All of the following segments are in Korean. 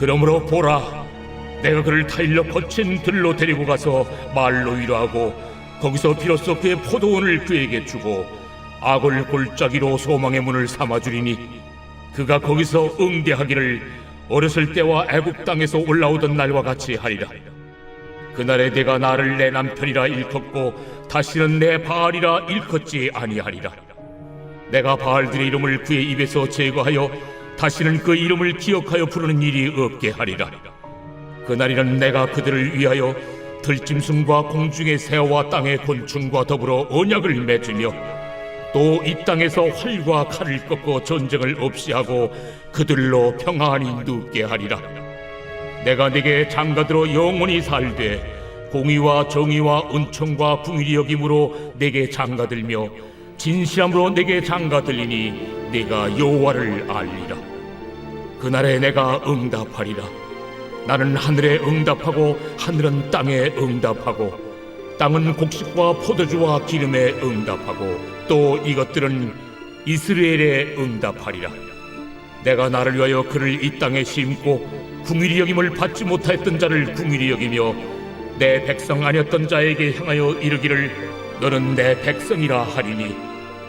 그러므로 보라, 내가 그를 타일러 거친 들로 데리고 가서 말로 위로하고 거기서 비로소 그의 포도원을 그에게 주고 악을 골짜기로 소망의 문을 삼아주리니 그가 거기서 응대하기를 어렸을 때와 애굽 땅에서 올라오던 날과 같이 하리라. 그날에 내가 나를 내 남편이라 일컫고 다시는 내 바알이라 일컫지 아니하리라. 내가 바알들의 이름을 그의 입에서 제거하여 다시는 그 이름을 기억하여 부르는 일이 없게 하리라. 그날에는 내가 그들을 위하여 들짐승과 공중의 새와 땅의 곤충과 더불어 언약을 맺으며 또 이 땅에서 활과 칼을 꺾어 전쟁을 없이 하고 그들로 평안히 눕게 하리라. 내가 네게 장가들어 영원히 살되 공의와 정의와 은총과 긍휼히 여김으로 네게 장가들며 진실함으로 네게 장가들리니 네가 여호와를 알리라. 그날에 내가 응답하리라. 나는 하늘에 응답하고 하늘은 땅에 응답하고 땅은 곡식과 포도주와 기름에 응답하고 또 이것들은 이스라엘에 응답하리라. 내가 나를 위하여 그를 이 땅에 심고 긍휼히 여김을 받지 못하였던 자를 긍휼히 여기며 내 백성 아니었던 자에게 향하여 이르기를 너는 내 백성이라 하리니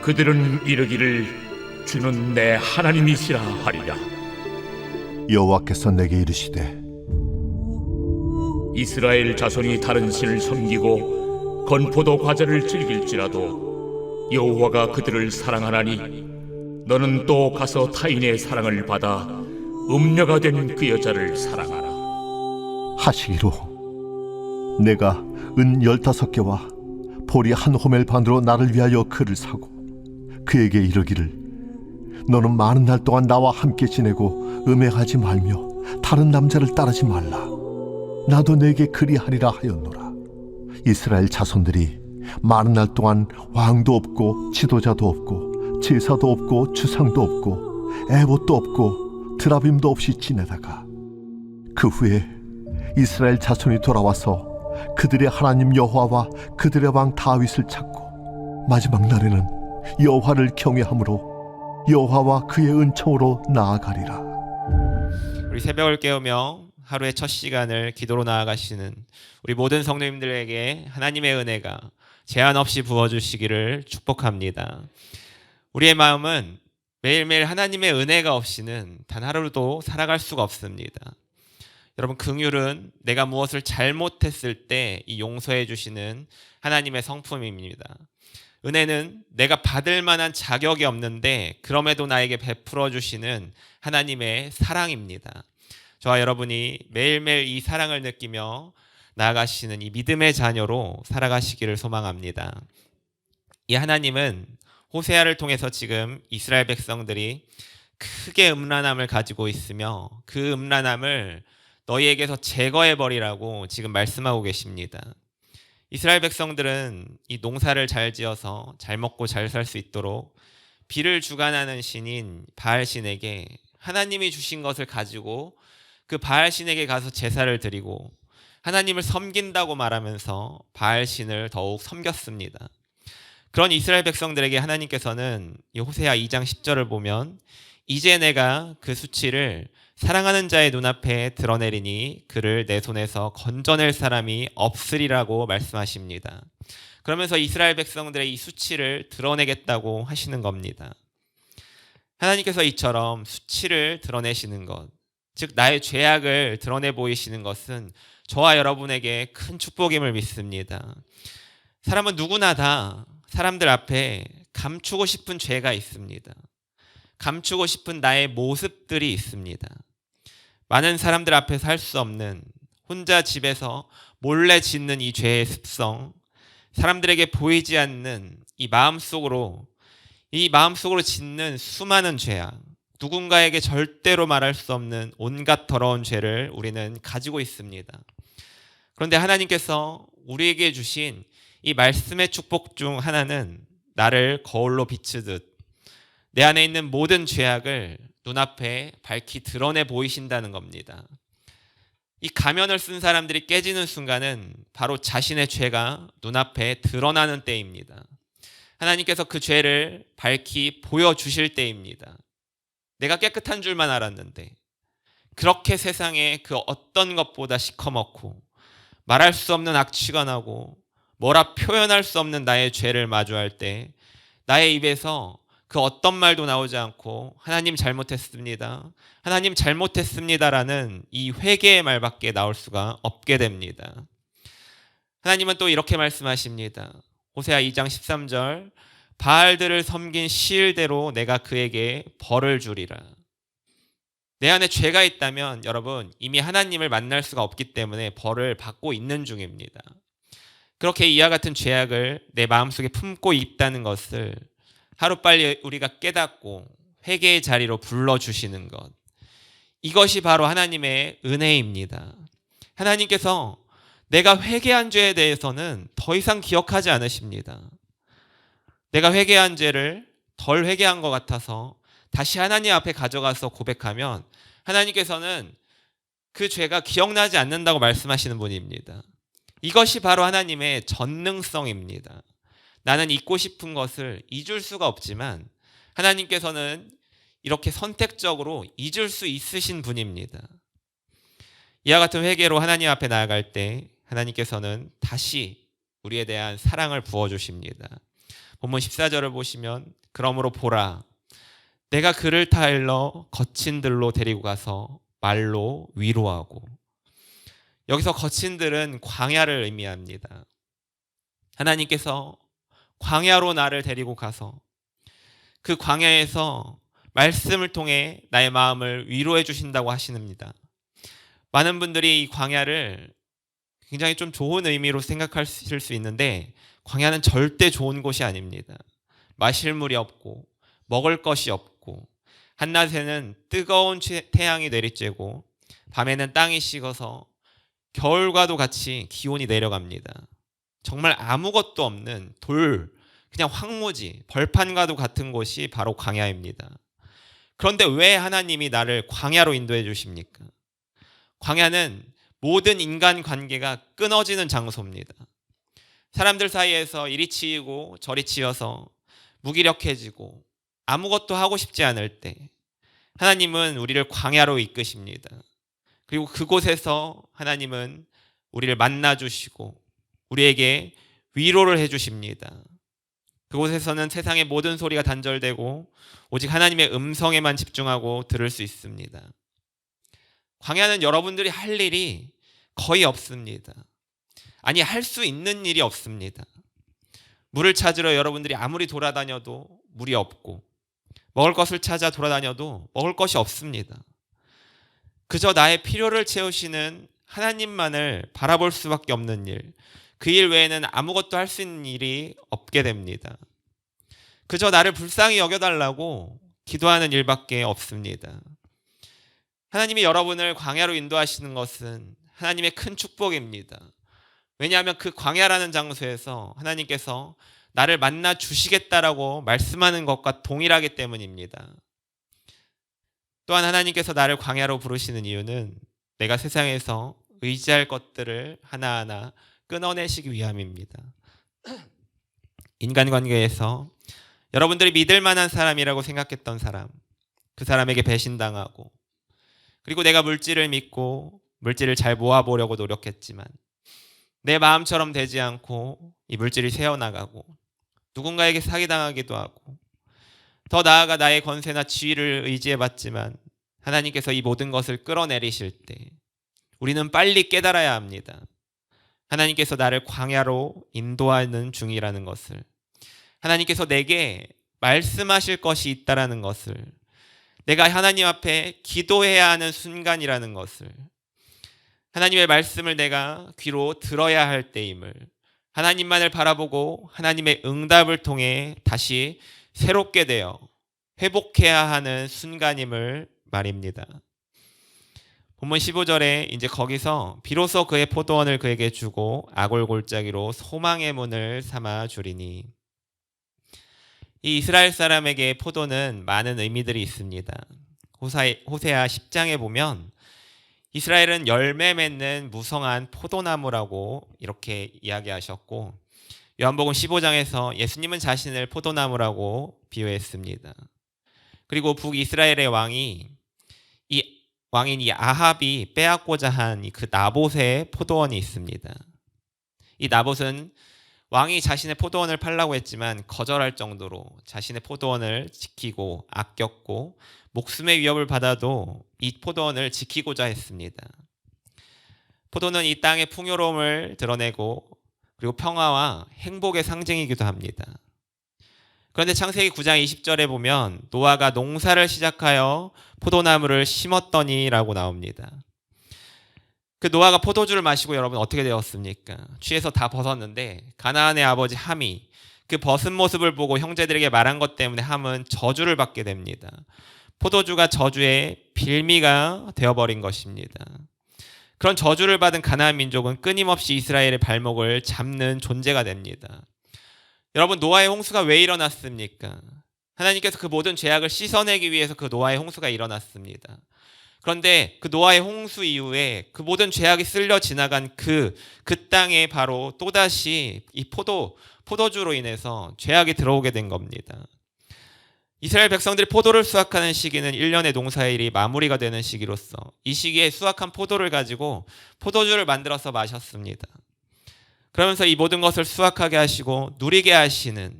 그들은 이르기를 주는 내 하나님이시라 하리라. 여호와께서 내게 이르시되 이스라엘 자손이 다른 신을 섬기고 건포도 과자를 즐길지라도 여호와가 그들을 사랑하나니 너는 또 가서 타인의 사랑을 받아 음녀가 된 그 여자를 사랑하라. 하시기로 내가 은 15개와 보리 한 호멜 반으로 나를 위하여 그를 사고 그에게 이르기를 너는 많은 날 동안 나와 함께 지내고 음행하지 말며 다른 남자를 따르지 말라. 나도 내게 그리하리라 하였노라. 이스라엘 자손들이 많은 날 동안 왕도 없고 지도자도 없고 제사도 없고 주상도 없고 에봇도 없고 드라빔도 없이 지내다가 그 후에 이스라엘 자손이 돌아와서 그들의 하나님 여호와와 그들의 왕 다윗을 찾고 마지막 날에는 여호와를 경외함으로 여호와와 그의 은총으로 나아가리라. 우리 새벽을 깨우며 하루의 첫 시간을 기도로 나아가시는 우리 모든 성도님들에게 하나님의 은혜가 제한 없이 부어주시기를 축복합니다. 우리의 마음은 매일매일 하나님의 은혜가 없이는 단 하루도 살아갈 수가 없습니다. 여러분, 긍휼은 내가 무엇을 잘못했을 때 이 용서해 주시는 하나님의 성품입니다. 은혜는 내가 받을 만한 자격이 없는데 그럼에도 나에게 베풀어 주시는 하나님의 사랑입니다. 저와 여러분이 매일매일 이 사랑을 느끼며 나아가시는 이 믿음의 자녀로 살아가시기를 소망합니다. 이 하나님은 호세아를 통해서 지금 이스라엘 백성들이 크게 음란함을 가지고 있으며 그 음란함을 너희에게서 제거해버리라고 지금 말씀하고 계십니다. 이스라엘 백성들은 이 농사를 잘 지어서 잘 먹고 잘 살 수 있도록 비를 주관하는 신인 바알신에게 하나님이 주신 것을 가지고 그 바알신에게 가서 제사를 드리고 하나님을 섬긴다고 말하면서 바알신을 더욱 섬겼습니다. 그런 이스라엘 백성들에게 하나님께서는 이 호세아 2장 10절을 보면 이제 내가 그 수치를 사랑하는 자의 눈앞에 드러내리니 그를 내 손에서 건져낼 사람이 없으리라고 말씀하십니다. 그러면서 이스라엘 백성들의 이 수치를 드러내겠다고 하시는 겁니다. 하나님께서 이처럼 수치를 드러내시는 것, 즉 나의 죄악을 드러내 보이시는 것은 저와 여러분에게 큰 축복임을 믿습니다. 사람은 누구나 다 사람들 앞에 감추고 싶은 죄가 있습니다. 감추고 싶은 나의 모습들이 있습니다. 많은 사람들 앞에서 할 수 없는 혼자 집에서 몰래 짓는 이 죄의 습성, 사람들에게 보이지 않는 이 마음속으로 짓는 수많은 죄악, 누군가에게 절대로 말할 수 없는 온갖 더러운 죄를 우리는 가지고 있습니다. 그런데 하나님께서 우리에게 주신 이 말씀의 축복 중 하나는 나를 거울로 비추듯 내 안에 있는 모든 죄악을 눈앞에 밝히 드러내 보이신다는 겁니다. 이 가면을 쓴 사람들이 깨지는 순간은 바로 자신의 죄가 눈앞에 드러나는 때입니다. 하나님께서 그 죄를 밝히 보여주실 때입니다. 내가 깨끗한 줄만 알았는데 그렇게 세상에 그 어떤 것보다 시커멓고 말할 수 없는 악취가 나고 뭐라 표현할 수 없는 나의 죄를 마주할 때 나의 입에서 그 어떤 말도 나오지 않고 하나님 잘못했습니다. 하나님 잘못했습니다라는 이 회개의 말밖에 나올 수가 없게 됩니다. 하나님은 또 이렇게 말씀하십니다. 호세아 2장 13절 바알들을 섬긴 시일대로 내가 그에게 벌을 주리라. 내 안에 죄가 있다면 여러분 이미 하나님을 만날 수가 없기 때문에 벌을 받고 있는 중입니다. 그렇게 이와 같은 죄악을 내 마음속에 품고 있다는 것을 하루빨리 우리가 깨닫고 회개의 자리로 불러주시는 것. 이것이 바로 하나님의 은혜입니다. 하나님께서 내가 회개한 죄에 대해서는 더 이상 기억하지 않으십니다. 내가 회개한 죄를 덜 회개한 것 같아서 다시 하나님 앞에 가져가서 고백하면 하나님께서는 그 죄가 기억나지 않는다고 말씀하시는 분입니다. 이것이 바로 하나님의 전능성입니다. 나는 잊고 싶은 것을 잊을 수가 없지만 하나님께서는 이렇게 선택적으로 잊을 수 있으신 분입니다. 이와 같은 회개로 하나님 앞에 나아갈 때 하나님께서는 다시 우리에 대한 사랑을 부어주십니다. 본문 14절을 보시면 그러므로 보라 내가 그를 타일러 거친 들로 데리고 가서 말로 위로하고. 여기서 거친들은 광야를 의미합니다. 하나님께서 광야로 나를 데리고 가서 그 광야에서 말씀을 통해 나의 마음을 위로해 주신다고 하십니다. 많은 분들이 이 광야를 굉장히 좀 좋은 의미로 생각하실 수 있는데 광야는 절대 좋은 곳이 아닙니다. 마실 물이 없고 먹을 것이 없고 한낮에는 뜨거운 태양이 내리쬐고 밤에는 땅이 식어서 겨울과도 같이 기온이 내려갑니다. 정말 아무것도 없는 돌, 그냥 황무지, 벌판과도 같은 곳이 바로 광야입니다. 그런데 왜 하나님이 나를 광야로 인도해 주십니까? 광야는 모든 인간 관계가 끊어지는 장소입니다. 사람들 사이에서 이리 치이고 저리 치여서 무기력해지고 아무것도 하고 싶지 않을 때 하나님은 우리를 광야로 이끄십니다. 그리고 그곳에서 하나님은 우리를 만나주시고 우리에게 위로를 해주십니다. 그곳에서는 세상의 모든 소리가 단절되고 오직 하나님의 음성에만 집중하고 들을 수 있습니다. 광야는 여러분들이 할 일이 거의 없습니다. 아니, 할 수 있는 일이 없습니다. 물을 찾으러 여러분들이 아무리 돌아다녀도 물이 없고 먹을 것을 찾아 돌아다녀도 먹을 것이 없습니다. 그저 나의 필요를 채우시는 하나님만을 바라볼 수밖에 없는 일, 그 일 외에는 아무것도 할 수 있는 일이 없게 됩니다. 그저 나를 불쌍히 여겨달라고 기도하는 일밖에 없습니다. 하나님이 여러분을 광야로 인도하시는 것은 하나님의 큰 축복입니다. 왜냐하면 그 광야라는 장소에서 하나님께서 나를 만나 주시겠다라고 말씀하는 것과 동일하기 때문입니다. 또한 하나님께서 나를 광야로 부르시는 이유는 내가 세상에서 의지할 것들을 하나하나 끊어내시기 위함입니다. 인간관계에서 여러분들이 믿을 만한 사람이라고 생각했던 사람, 그 사람에게 배신당하고, 그리고 내가 물질을 믿고 물질을 잘 모아보려고 노력했지만 내 마음처럼 되지 않고 이 물질이 새어나가고 누군가에게 사기당하기도 하고, 더 나아가 나의 권세나 지위를 의지해봤지만 하나님께서 이 모든 것을 끌어내리실 때 우리는 빨리 깨달아야 합니다. 하나님께서 나를 광야로 인도하는 중이라는 것을, 하나님께서 내게 말씀하실 것이 있다라는 것을, 내가 하나님 앞에 기도해야 하는 순간이라는 것을, 하나님의 말씀을 내가 귀로 들어야 할 때임을, 하나님만을 바라보고 하나님의 응답을 통해 다시 새롭게 되어 회복해야 하는 순간임을 말입니다. 본문 15절에 이제 거기서 비로소 그의 포도원을 그에게 주고 악을 골짜기로 소망의 문을 삼아 주리니, 이 이스라엘 사람에게 포도는 많은 의미들이 있습니다. 호세아 10장에 보면 이스라엘은 열매 맺는 무성한 포도나무라고 이렇게 이야기하셨고, 요한복음 15장에서 예수님은 자신을 포도나무라고 비유했습니다. 그리고 북이스라엘의 왕이 이 왕인 이 아합이 빼앗고자 한 그 나봇의 포도원이 있습니다. 이 나봇은 왕이 자신의 포도원을 팔라고 했지만 거절할 정도로 자신의 포도원을 지키고 아꼈고 목숨의 위협을 받아도 이 포도원을 지키고자 했습니다. 포도는 이 땅의 풍요로움을 드러내고 그리고 평화와 행복의 상징이기도 합니다. 그런데 창세기 9장 20절에 보면 노아가 농사를 시작하여 포도나무를 심었더니라고 나옵니다. 그 노아가 포도주를 마시고 여러분 어떻게 되었습니까? 취해서 다 벗었는데 가나안의 아버지 함이 그 벗은 모습을 보고 형제들에게 말한 것 때문에 함은 저주를 받게 됩니다. 포도주가 저주의 빌미가 되어버린 것입니다. 그런 저주를 받은 가나안 민족은 끊임없이 이스라엘의 발목을 잡는 존재가 됩니다. 여러분, 노아의 홍수가 왜 일어났습니까? 하나님께서 그 모든 죄악을 씻어내기 위해서 그 노아의 홍수가 일어났습니다. 그런데 그 노아의 홍수 이후에 그 모든 죄악이 쓸려 지나간 그 땅에 바로 또다시 이 포도주로 인해서 죄악이 들어오게 된 겁니다. 이스라엘 백성들이 포도를 수확하는 시기는 1년의 농사일이 마무리가 되는 시기로서 이 시기에 수확한 포도를 가지고 포도주를 만들어서 마셨습니다. 그러면서 이 모든 것을 수확하게 하시고 누리게 하시는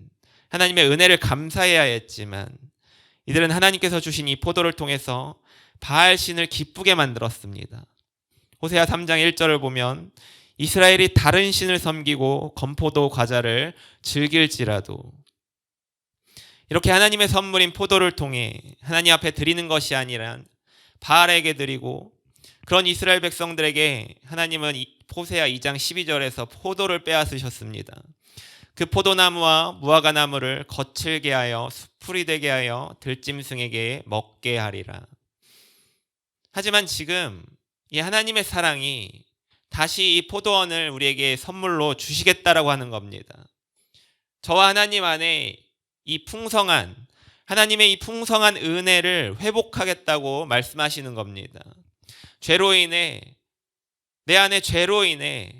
하나님의 은혜를 감사해야 했지만 이들은 하나님께서 주신 이 포도를 통해서 바알 신을 기쁘게 만들었습니다. 호세아 3장 1절을 보면 이스라엘이 다른 신을 섬기고 건포도 과자를 즐길지라도 이렇게 하나님의 선물인 포도를 통해 하나님 앞에 드리는 것이 아니라 바알에게 드리고 그런 이스라엘 백성들에게 하나님은 호세아 2장 12절에서 포도를 빼앗으셨습니다. 그 포도나무와 무화과나무를 거칠게 하여 수풀이 되게 하여 들짐승에게 먹게 하리라. 하지만 지금 이 하나님의 사랑이 다시 이 포도원을 우리에게 선물로 주시겠다라고 하는 겁니다. 저와 하나님 안에 이 풍성한 하나님의 이 풍성한 은혜를 회복하겠다고 말씀하시는 겁니다. 죄로 인해 내 안에 죄로 인해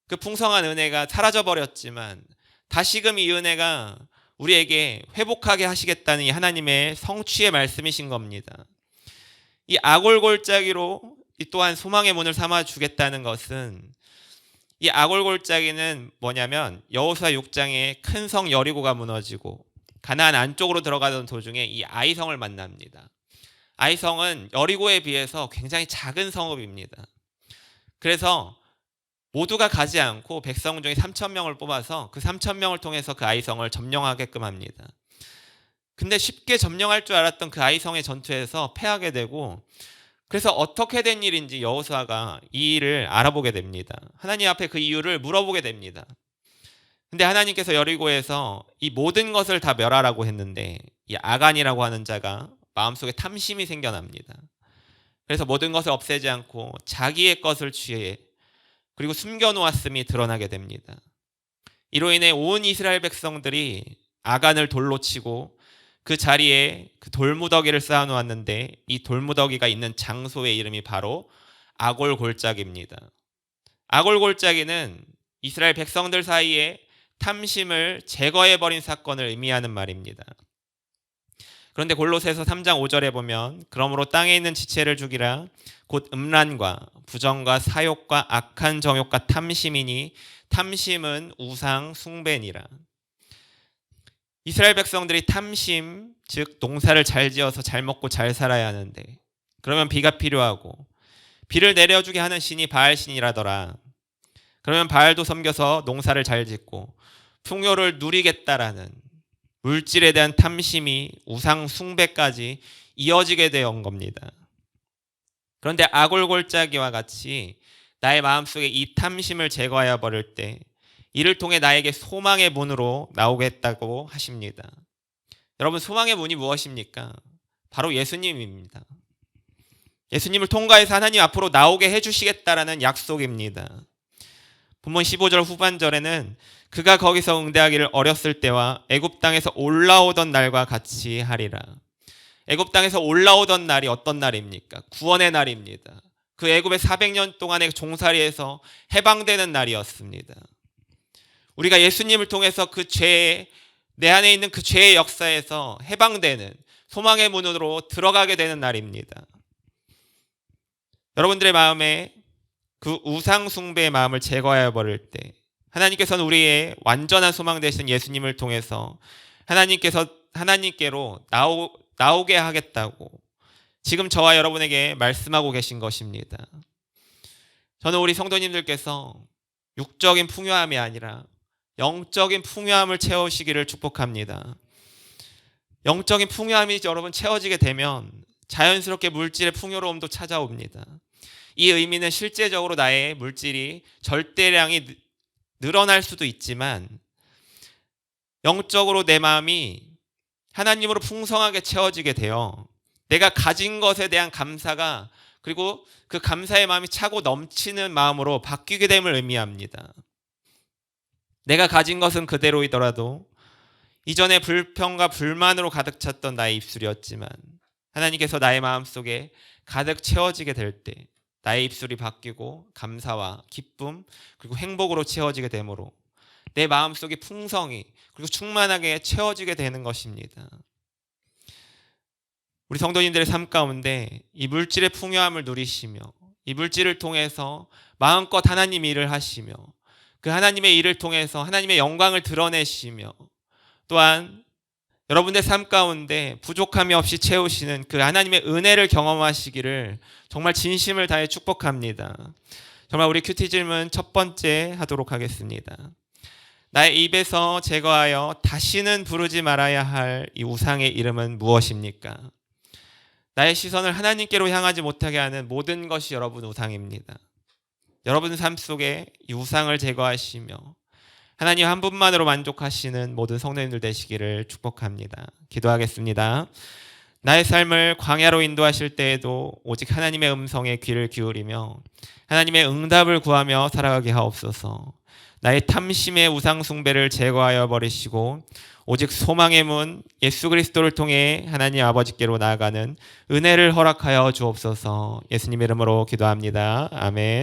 그 풍성한 은혜가 사라져 버렸지만 다시금 이 은혜가 우리에게 회복하게 하시겠다는 이 하나님의 성취의 말씀이신 겁니다. 이 아골골짜기로 이 또한 소망의 문을 삼아 주겠다는 것은 이 아골골짜기는 뭐냐면 여호수아 6장에 큰 성 여리고가 무너지고 가나안 안쪽으로 들어가던 도중에 이 아이성을 만납니다. 아이성은 여리고에 비해서 굉장히 작은 성읍입니다. 그래서 모두가 가지 않고 백성 중에 3,000명을 뽑아서 그 3,000명을 통해서 그 아이성을 점령하게끔 합니다. 근데 쉽게 점령할 줄 알았던 그 아이성의 전투에서 패하게 되고 그래서 어떻게 된 일인지 여호수아가 이 일을 알아보게 됩니다. 하나님 앞에 그 이유를 물어보게 됩니다. 근데 하나님께서 여리고에서 이 모든 것을 다 멸하라고 했는데 이 아간이라고 하는 자가 마음속에 탐심이 생겨납니다. 그래서 모든 것을 없애지 않고 자기의 것을 취해 그리고 숨겨놓았음이 드러나게 됩니다. 이로 인해 온 이스라엘 백성들이 아간을 돌로 치고 그 자리에 그 돌무더기를 쌓아놓았는데 이 돌무더기가 있는 장소의 이름이 바로 아골골짜기입니다. 아골골짜기는 이스라엘 백성들 사이에 탐심을 제거해버린 사건을 의미하는 말입니다. 그런데 골로새서 3장 5절에 보면 그러므로 땅에 있는 지체를 죽이라 곧 음란과 부정과 사욕과 악한 정욕과 탐심이니 탐심은 우상 숭배니라. 이스라엘 백성들이 탐심, 즉 농사를 잘 지어서 잘 먹고 잘 살아야 하는데 그러면 비가 필요하고 비를 내려주게 하는 신이 바알 신이라더라. 그러면 바알도 섬겨서 농사를 잘 짓고 풍요를 누리겠다라는 물질에 대한 탐심이 우상 숭배까지 이어지게 되어 겁니다. 그런데 아골골짜기와 같이 나의 마음속에 이 탐심을 제거하여 버릴 때 이를 통해 나에게 소망의 문으로 나오겠다고 하십니다. 여러분, 소망의 문이 무엇입니까? 바로 예수님입니다. 예수님을 통과해서 하나님 앞으로 나오게 해주시겠다라는 약속입니다. 본문 15절 후반절에는 그가 거기서 응대하기를 어렸을 때와 애굽 땅에서 올라오던 날과 같이 하리라. 애굽 땅에서 올라오던 날이 어떤 날입니까? 구원의 날입니다. 그 애굽의 400년 동안의 종살이에서 해방되는 날이었습니다. 우리가 예수님을 통해서 그 죄에 내 안에 있는 그 죄의 역사에서 해방되는 소망의 문으로 들어가게 되는 날입니다. 여러분들의 마음에 그 우상 숭배의 마음을 제거하여 버릴 때 하나님께서는 우리의 완전한 소망 되신 예수님을 통해서 하나님께로 나오게 하겠다고 지금 저와 여러분에게 말씀하고 계신 것입니다. 저는 우리 성도님들께서 육적인 풍요함이 아니라 영적인 풍요함을 채우시기를 축복합니다. 영적인 풍요함이 여러분 채워지게 되면 자연스럽게 물질의 풍요로움도 찾아옵니다. 이 의미는 실제적으로 나의 물질이 절대량이 늘어날 수도 있지만 영적으로 내 마음이 하나님으로 풍성하게 채워지게 되어 내가 가진 것에 대한 감사가 그리고 그 감사의 마음이 차고 넘치는 마음으로 바뀌게 됨을 의미합니다. 내가 가진 것은 그대로이더라도 이전에 불평과 불만으로 가득 찼던 나의 입술이었지만 하나님께서 나의 마음속에 가득 채워지게 될 때 나의 입술이 바뀌고 감사와 기쁨 그리고 행복으로 채워지게 되므로 내 마음속이 풍성히 그리고 충만하게 채워지게 되는 것입니다. 우리 성도님들의 삶 가운데 이 물질의 풍요함을 누리시며 이 물질을 통해서 마음껏 하나님 일을 하시며 그 하나님의 일을 통해서 하나님의 영광을 드러내시며 또한 여러분의 삶 가운데 부족함이 없이 채우시는 그 하나님의 은혜를 경험하시기를 정말 진심을 다해 축복합니다. 정말 우리 큐티 질문 첫 번째 하도록 하겠습니다. 나의 입에서 제거하여 다시는 부르지 말아야 할 이 우상의 이름은 무엇입니까? 나의 시선을 하나님께로 향하지 못하게 하는 모든 것이 여러분 우상입니다. 여러분 삶 속에 이 우상을 제거하시며 하나님 한 분만으로 만족하시는 모든 성도님들 되시기를 축복합니다. 기도하겠습니다. 나의 삶을 광야로 인도하실 때에도 오직 하나님의 음성에 귀를 기울이며 하나님의 응답을 구하며 살아가게 하옵소서. 나의 탐심의 우상 숭배를 제거하여 버리시고 오직 소망의 문 예수 그리스도를 통해 하나님 아버지께로 나아가는 은혜를 허락하여 주옵소서. 예수님 이름으로 기도합니다. 아멘.